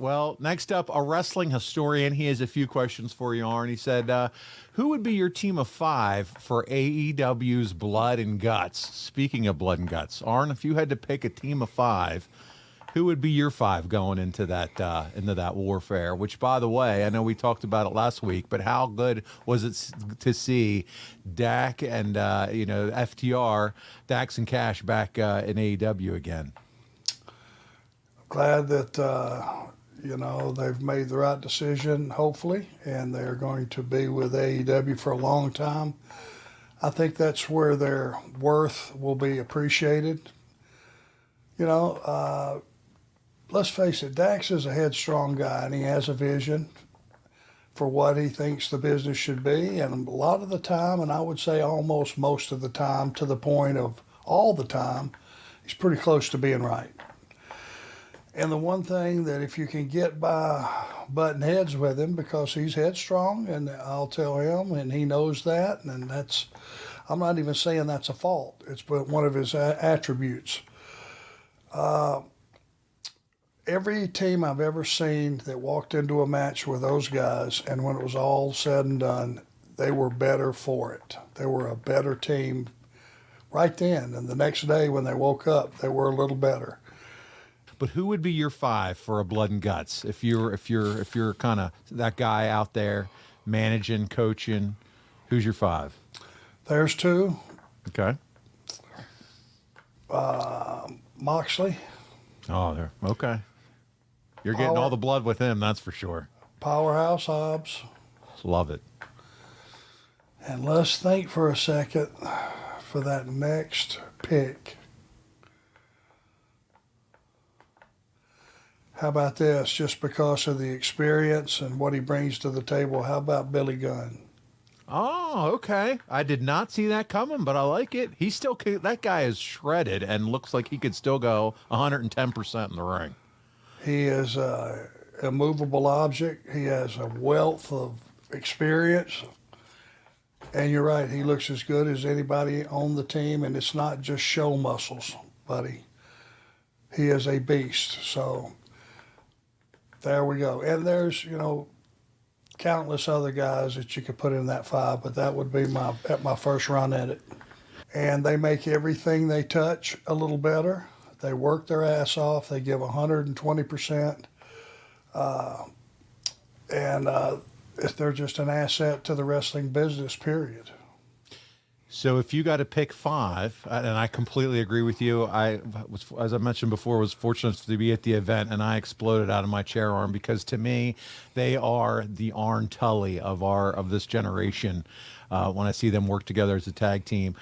Well, next up, a wrestling historian. He has a few questions for you, Arn. He said, who would be your team of 5 for AEW's Blood and Guts? Speaking of Blood and Guts, Arn, if you had to pick a team of 5, who would be your 5 going into that warfare? Which, by the way, I know we talked about it last week, but how good was it to see Dak and FTR, Dax and Cash back in AEW again? Glad that they've made the right decision, hopefully, and they're going to be with AEW for a long time. I think that's where their worth will be appreciated. Let's face it, Dax is a headstrong guy, and he has a vision for what he thinks the business should be. And a lot of the time, and I would say almost most of the time, to the point of all the time, he's pretty close to being right. And the one thing that if you can get by butting heads with him, because he's headstrong, and I'll tell him, and he knows that, and I'm not even saying that's a fault. It's one of his attributes. Every team I've ever seen that walked into a match with those guys, and when it was all said and done, they were better for it. They were a better team right then, and the next day when they woke up, they were a little better. But who would be your 5 for a Blood and Guts? If you're kind of that guy out there managing, coaching, who's your 5? There's 2. Okay. Moxley. Oh, there. Okay. You're getting all the blood with him, that's for sure. Powerhouse Hobbs. Love it. And let's think for a second for that next pick. How about this? Just because of the experience and what he brings to the table, how about Billy Gunn? Oh, okay. I did not see that coming, but I like it. That guy is shredded and looks like he could still go 110% in the ring. He is a immovable object. He has a wealth of experience. And you're right, he looks as good as anybody on the team, and it's not just show muscles, buddy. He is a beast. So there we go. And there's, countless other guys that you could put in that 5, but that would be my first run at it. And they make everything they touch a little better. They work their ass off. They give 120%. They're just an asset to the wrestling business, period. So if you got to pick 5, and I completely agree with you, as I mentioned before, was fortunate to be at the event, and I exploded out of my chair, Arm, because to me, they are the Arn Tully of this generation. When I see them work together as a tag team,